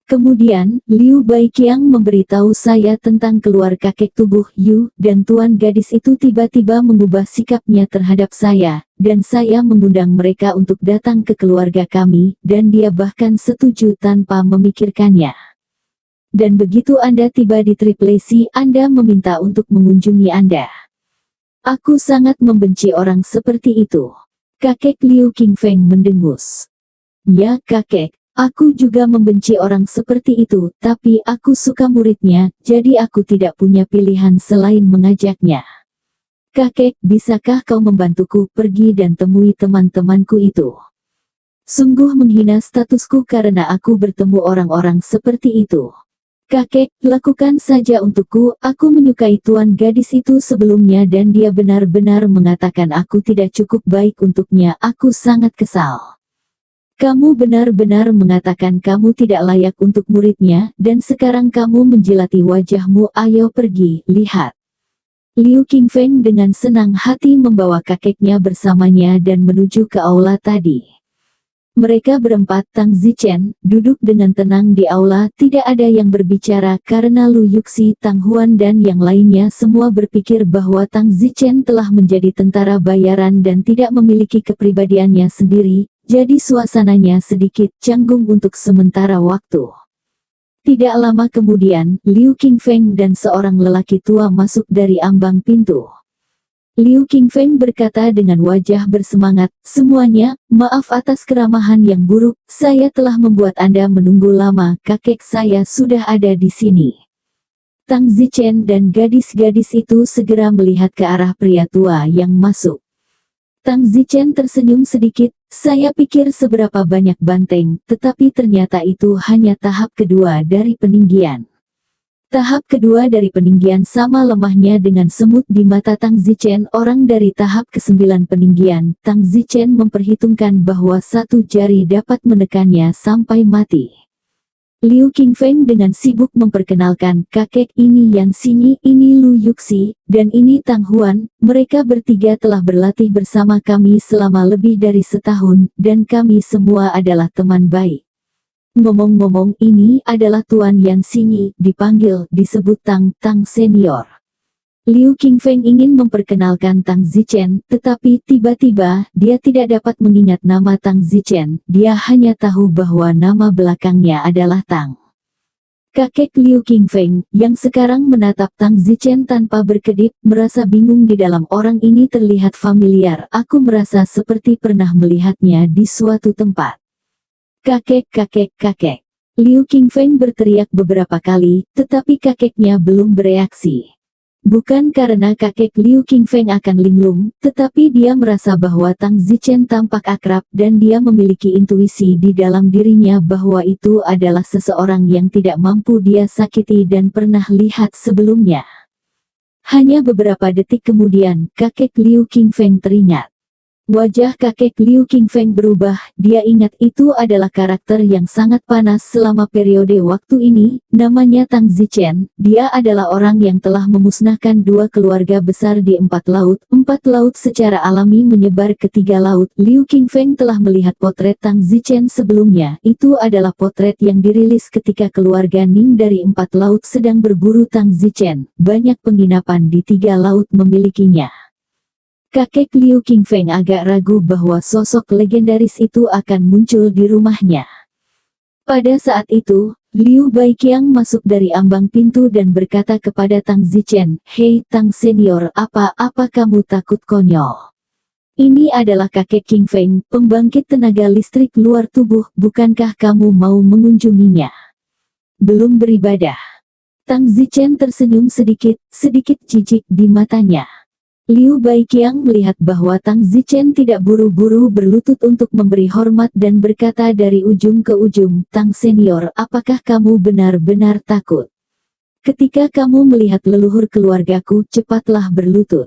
Kemudian, Liu Baiqiang memberitahu saya tentang keluar kakek tubuh Yu, dan tuan gadis itu tiba-tiba mengubah sikapnya terhadap saya, dan saya mengundang mereka untuk datang ke keluarga kami, dan dia bahkan setuju tanpa memikirkannya. Dan begitu Anda tiba di Triple C, Anda meminta untuk mengunjungi Anda. Aku sangat membenci orang seperti itu. Kakek Liu Qingfeng mendengus. Ya kakek, aku juga membenci orang seperti itu, tapi aku suka muridnya, jadi aku tidak punya pilihan selain mengajaknya. Kakek, bisakah kau membantuku pergi dan temui teman-temanku itu? Sungguh menghina statusku karena aku bertemu orang-orang seperti itu. Kakek, lakukan saja untukku, aku menyukai tuan gadis itu sebelumnya dan dia benar-benar mengatakan aku tidak cukup baik untuknya, aku sangat kesal. Kamu benar-benar mengatakan kamu tidak layak untuk muridnya, dan sekarang kamu menjilati wajahmu, ayo pergi, lihat. Liu Qingfeng dengan senang hati membawa kakeknya bersamanya dan menuju ke aula tadi. Mereka berempat Tang Zichen, duduk dengan tenang di aula, tidak ada yang berbicara karena Lu Yuxi, Tang Huan dan yang lainnya semua berpikir bahwa Tang Zichen telah menjadi tentara bayaran dan tidak memiliki kepribadiannya sendiri, jadi suasananya sedikit canggung untuk sementara waktu. Tidak lama kemudian, Liu Qingfeng dan seorang lelaki tua masuk dari ambang pintu. Liu Qingfeng berkata dengan wajah bersemangat, semuanya, maaf atas keramahan yang buruk, saya telah membuat Anda menunggu lama, kakek saya sudah ada di sini. Tang Zichen dan gadis-gadis itu segera melihat ke arah pria tua yang masuk. Tang Zichen tersenyum sedikit, saya pikir seberapa banyak banteng, tetapi ternyata itu hanya tahap kedua dari peninggian. Tahap kedua dari peninggian sama lemahnya dengan semut di mata Tang Zichen. Orang dari tahap ke-9 peninggian, Tang Zichen memperhitungkan bahwa satu jari dapat menekannya sampai mati. Liu Qingfeng dengan sibuk memperkenalkan, kakek ini Yan Xinyi, ini Lu Yuxi, dan ini Tang Huan. Mereka bertiga telah berlatih bersama kami selama lebih dari setahun, dan kami semua adalah teman baik. Ngomong-ngomong, ini adalah Tuan Yan Xinyi, disebut Tang Senior. Liu Qingfeng ingin memperkenalkan Tang Zichen, tetapi tiba-tiba, dia tidak dapat mengingat nama Tang Zichen, dia hanya tahu bahwa nama belakangnya adalah Tang. Kakek Liu Qingfeng, yang sekarang menatap Tang Zichen tanpa berkedip, merasa bingung di dalam orang ini terlihat familiar, aku merasa seperti pernah melihatnya di suatu tempat. Kakek. Liu Qingfeng berteriak beberapa kali, tetapi kakeknya belum bereaksi. Bukan karena kakek Liu Qingfeng akan linglung, tetapi dia merasa bahwa Tang Zichen tampak akrab dan dia memiliki intuisi di dalam dirinya bahwa itu adalah seseorang yang tidak mampu dia sakiti dan pernah lihat sebelumnya. Hanya beberapa detik kemudian, kakek Liu Qingfeng teringat. Wajah kakek Liu Qingfeng berubah, dia ingat itu adalah karakter yang sangat panas selama periode waktu ini, namanya Tang Zichen, dia adalah orang yang telah memusnahkan 2 keluarga besar di 4 laut secara alami menyebar ke 3 laut. Liu Qingfeng telah melihat potret Tang Zichen sebelumnya, itu adalah potret yang dirilis ketika keluarga Ning dari 4 laut sedang berburu Tang Zichen, banyak penginapan di 3 laut memilikinya. Kakek Liu Qingfeng agak ragu bahwa sosok legendaris itu akan muncul di rumahnya. Pada saat itu, Liu Baiqiang masuk dari ambang pintu dan berkata kepada Tang Zichen, "Hei Tang Senior, apa kamu takut konyol? Ini adalah kakek Qingfeng, pembangkit tenaga listrik luar tubuh, bukankah kamu mau mengunjunginya? Belum beribadah?" Tang Zichen tersenyum sedikit jijik di matanya. Liu Baiqiang melihat bahwa Tang Zichen tidak buru-buru berlutut untuk memberi hormat dan berkata dari ujung ke ujung, "Tang Senior, apakah kamu benar-benar takut? Ketika kamu melihat leluhur keluargaku, cepatlah berlutut."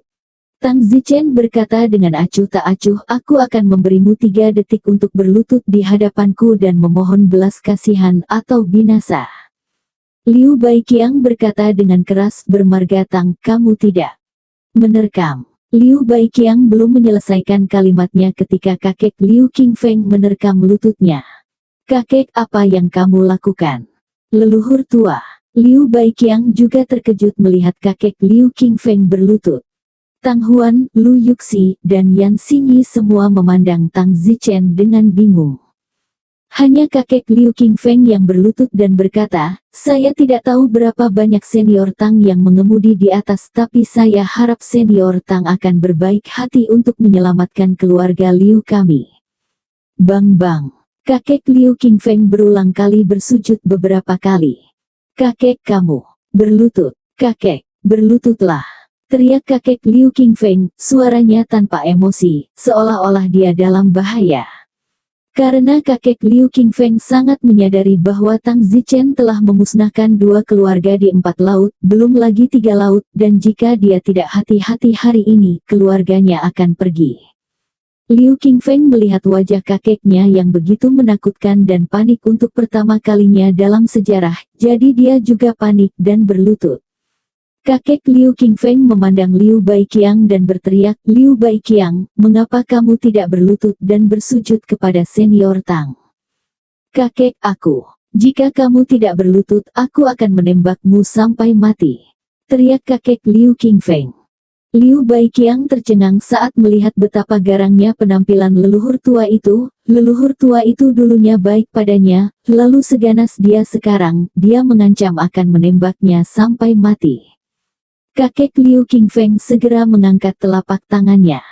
Tang Zichen berkata dengan acuh tak acuh, "Aku akan memberimu 3 detik untuk berlutut di hadapanku dan memohon belas kasihan atau binasa." Liu Baiqiang berkata dengan keras, "Bermarga Tang, kamu tidak menerkam." Liu Baiqiang belum menyelesaikan kalimatnya ketika kakek Liu Qingfeng menerkam lututnya. "Kakek, apa yang kamu lakukan? Leluhur tua." Liu Baiqiang juga terkejut melihat kakek Liu Qingfeng berlutut. Tang Huan, Lu Yuxi, dan Yan Xinyi semua memandang Tang Zichen dengan bingung. Hanya kakek Liu Qingfeng yang berlutut dan berkata, "Saya tidak tahu berapa banyak senior Tang yang mengemudi di atas, tapi saya harap senior Tang akan berbaik hati untuk menyelamatkan keluarga Liu kami." Bang. Kakek Liu Qingfeng berulang kali bersujud beberapa kali. "Kakek kamu berlutut. Kakek, berlututlah." Teriak kakek Liu Qingfeng, suaranya tanpa emosi, seolah-olah dia dalam bahaya. Karena kakek Liu Qingfeng sangat menyadari bahwa Tang Zichen telah memusnahkan 2 keluarga di 4 laut, belum lagi 3 laut, dan jika dia tidak hati-hati hari ini, keluarganya akan pergi. Liu Qingfeng melihat wajah kakeknya yang begitu menakutkan dan panik untuk pertama kalinya dalam sejarah, jadi dia juga panik dan berlutut. Kakek Liu Qingfeng memandang Liu Baiqiang dan berteriak, "Liu Baiqiang, mengapa kamu tidak berlutut dan bersujud kepada senior Tang?" "Kakek, jika kamu tidak berlutut, aku akan menembakmu sampai mati," teriak kakek Liu Qingfeng. Liu Baiqiang tercengang saat melihat betapa garangnya penampilan leluhur tua itu. Leluhur tua itu dulunya baik padanya, lalu seganas dia sekarang, dia mengancam akan menembaknya sampai mati. Kakek Liu Qingfeng segera mengangkat telapak tangannya.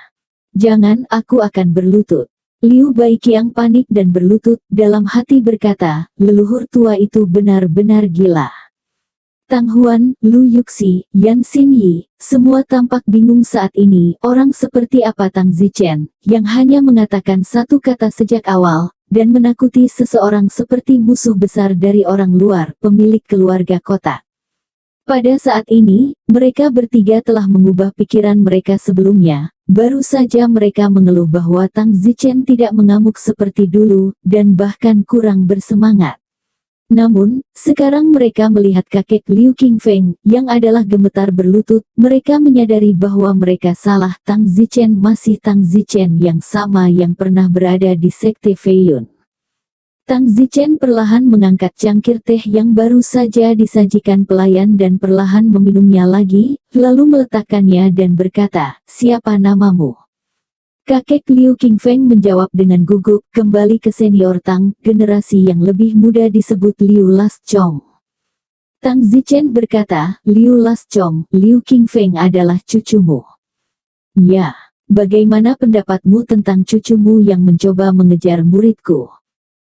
"Jangan, aku akan berlutut." Liu Baiqiang panik dan berlutut, dalam hati berkata, leluhur tua itu benar-benar gila. Tang Huan, Lu Yuxi, Yan Xinyi, semua tampak bingung saat ini. Orang seperti apa Tang Zichen, yang hanya mengatakan satu kata sejak awal, dan menakuti seseorang seperti musuh besar dari orang luar, pemilik keluarga kotak. Pada saat ini, mereka bertiga telah mengubah pikiran mereka sebelumnya. Baru saja mereka mengeluh bahwa Tang Zichen tidak mengamuk seperti dulu, dan bahkan kurang bersemangat. Namun, sekarang mereka melihat kakek Liu Qingfeng, yang adalah gemetar berlutut, mereka menyadari bahwa mereka salah. Tang Zichen masih Tang Zichen yang sama yang pernah berada di Sekte Feiyun. Tang Zichen perlahan mengangkat cangkir teh yang baru saja disajikan pelayan dan perlahan meminumnya lagi, lalu meletakkannya dan berkata, "Siapa namamu?" Kakek Liu Qingfeng menjawab dengan gugup, "Kembali ke senior Tang, generasi yang lebih muda disebut Liu Laschong." Tang Zichen berkata, "Liu Laschong, Liu Qingfeng adalah cucumu." "Ya, bagaimana pendapatmu tentang cucumu yang mencoba mengejar muridku?"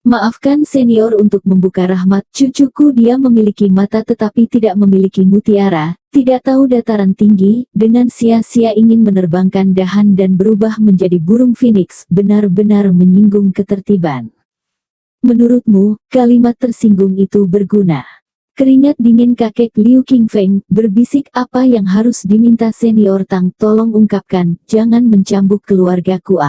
"Maafkan senior untuk membuka rahmat, cucuku dia memiliki mata tetapi tidak memiliki mutiara, tidak tahu dataran tinggi, dengan sia-sia ingin menerbangkan dahan dan berubah menjadi burung phoenix, benar-benar menyinggung ketertiban." "Menurutmu, kalimat tersinggung itu berguna?" Keringat dingin kakek Liu Qingfeng berbisik, "Apa yang harus diminta senior Tang, tolong ungkapkan, jangan mencambuk keluargaku."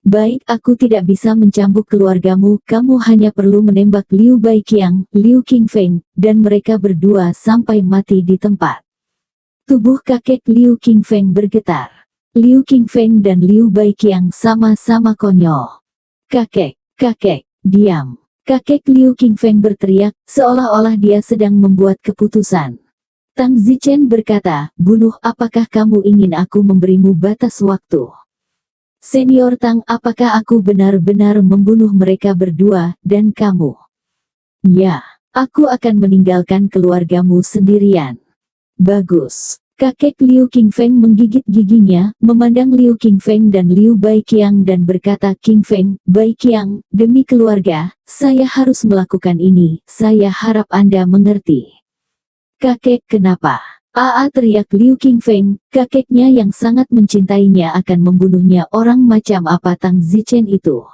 "Baik, aku tidak bisa mencambuk keluargamu, kamu hanya perlu menembak Liu Baiqiang, Liu Qingfeng, dan mereka berdua sampai mati di tempat." Tubuh kakek Liu Qingfeng bergetar. Liu Qingfeng dan Liu Baiqiang sama-sama konyol. Kakek, diam." Kakek Liu Qingfeng berteriak, seolah-olah dia sedang membuat keputusan. Tang Zichen berkata, "Bunuh, apakah kamu ingin aku memberimu batas waktu?" "Senior Tang, apakah aku benar-benar membunuh mereka berdua, dan kamu?" "Ya, aku akan meninggalkan keluargamu sendirian." "Bagus." Kakek Liu Qingfeng menggigit giginya, memandang Liu Qingfeng dan Liu Baiqiang dan berkata, "Qingfeng, Baiqiang, demi keluarga, saya harus melakukan ini, saya harap Anda mengerti." "Kakek, kenapa?" Teriak Liu Qingfeng, kakeknya yang sangat mencintainya akan membunuhnya. Orang macam apa Tang Zichen itu?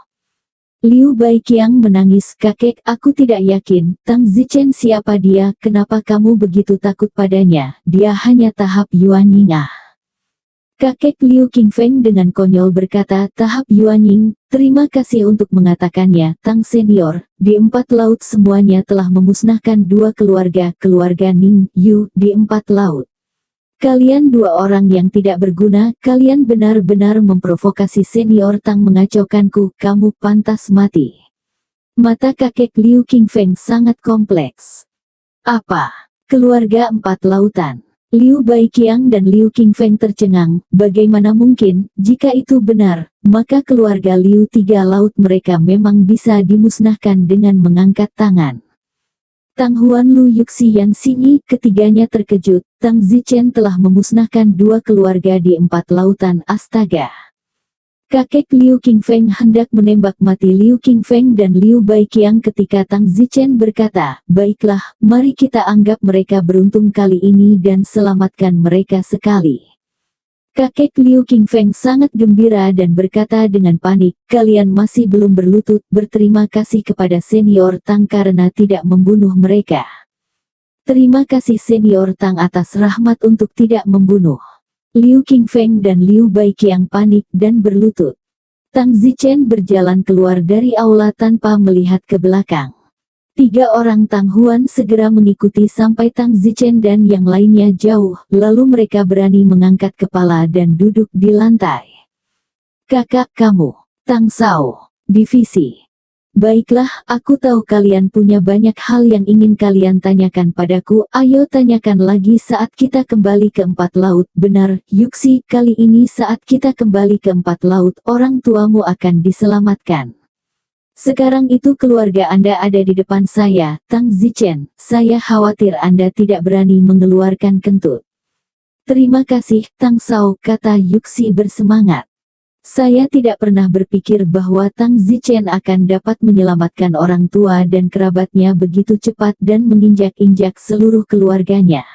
Liu Baiqiang menangis, "Kakek, aku tidak yakin, Tang Zichen siapa dia, kenapa kamu begitu takut padanya, dia hanya tahap Yuanying." Kakek Liu Qingfeng dengan konyol berkata, "Tahap Yuanying, terima kasih untuk mengatakannya, Tang Senior, di 4 laut semuanya telah memusnahkan 2 keluarga, keluarga Ning, Yu, di 4 laut. Kalian 2 orang yang tidak berguna, kalian benar-benar memprovokasi senior Tang mengacaukanku, kamu pantas mati." Mata kakek Liu Qingfeng sangat kompleks. "Apa? Keluarga 4 lautan?" Liu Baiqiang dan Liu Qingfeng tercengang, bagaimana mungkin, jika itu benar, maka keluarga Liu 3 laut mereka memang bisa dimusnahkan dengan mengangkat tangan. Tang Huan, Lu Yuxi, Yan Xinyi, ketiganya terkejut, Tang Zichen telah memusnahkan 2 keluarga di 4 lautan, astaga. Kakek Liu Qingfeng hendak menembak mati Liu Qingfeng dan Liu Baiqiang ketika Tang Zichen berkata, "Baiklah, mari kita anggap mereka beruntung kali ini dan selamatkan mereka sekali." Kakek Liu Qingfeng sangat gembira dan berkata dengan panik, "Kalian masih belum berlutut berterima kasih kepada senior Tang karena tidak membunuh mereka." "Terima kasih senior Tang atas rahmat untuk tidak membunuh." Liu Qingfeng dan Liu Baiqiang panik dan berlutut. Tang Zichen berjalan keluar dari aula tanpa melihat ke belakang. 3 orang Tang Huan segera mengikuti sampai Tang Zichen dan yang lainnya jauh, lalu mereka berani mengangkat kepala dan duduk di lantai. "Kakak kamu, Tang Sao, divisi." "Baiklah, aku tahu kalian punya banyak hal yang ingin kalian tanyakan padaku, ayo tanyakan lagi saat kita kembali ke 4 laut." "Benar, Yuxi, kali ini saat kita kembali ke 4 laut, orang tuamu akan diselamatkan. Sekarang itu keluarga Anda ada di depan saya, Tang Zichen, saya khawatir Anda tidak berani mengeluarkan kentut." "Terima kasih, Tang Sao," kata Yuxi bersemangat. Saya tidak pernah berpikir bahwa Tang Zichen akan dapat menyelamatkan orang tua dan kerabatnya begitu cepat dan menginjak-injak seluruh keluarganya.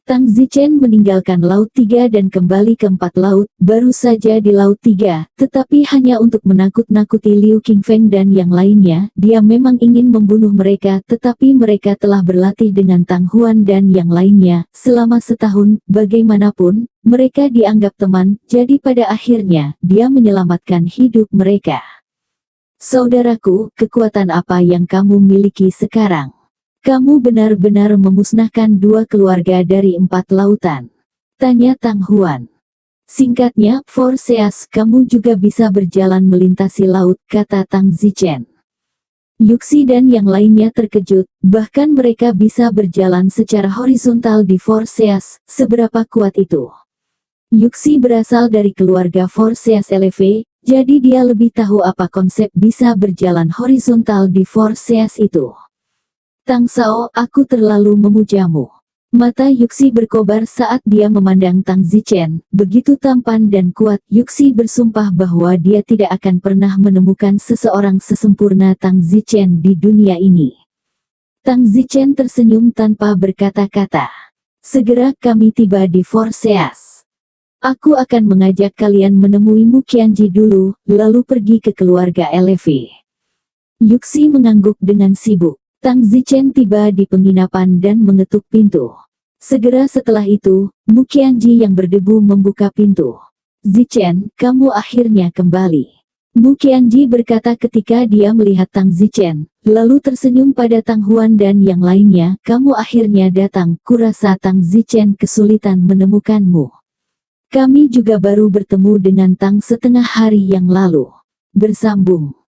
Tang Zichen meninggalkan Laut 3 dan kembali ke 4 laut, baru saja di Laut 3, tetapi hanya untuk menakut-nakuti Liu Qingfeng dan yang lainnya. Dia memang ingin membunuh mereka, tetapi mereka telah berlatih dengan Tang Huan dan yang lainnya selama setahun. Bagaimanapun, mereka dianggap teman, jadi pada akhirnya, dia menyelamatkan hidup mereka. Saudaraku, kekuatan apa yang kamu miliki sekarang? Kamu benar-benar memusnahkan 2 keluarga dari 4 lautan. Tanya Tang Huan. Singkatnya, Forseas, kamu juga bisa berjalan melintasi laut, kata Tang Zichen. Yuxi dan yang lainnya terkejut, bahkan mereka bisa berjalan secara horizontal di Forseas, seberapa kuat itu. Yuxi berasal dari keluarga Forseas Eleve, jadi dia lebih tahu apa konsep bisa berjalan horizontal di Forseas itu. Tang Sao, aku terlalu memujamu. Mata Yuxi berkobar saat dia memandang Tang Zichen, begitu tampan dan kuat. Yuxi bersumpah bahwa dia tidak akan pernah menemukan seseorang sesempurna Tang Zichen di dunia ini. Tang Zichen tersenyum tanpa berkata-kata. Segera kami tiba di Forseas. Aku akan mengajak kalian menemui Mu Qianji dulu, lalu pergi ke keluarga Eleve. Yuxi mengangguk dengan sibuk. Tang Zichen tiba di penginapan dan mengetuk pintu. Segera setelah itu, Mu Qianji yang berdebu membuka pintu. Zichen, kamu akhirnya kembali. Mu Qianji berkata ketika dia melihat Tang Zichen, lalu tersenyum pada Tang Huan dan yang lainnya. Kamu akhirnya datang, kurasa Tang Zichen kesulitan menemukanmu. Kami juga baru bertemu dengan Tang setengah hari yang lalu. Bersambung.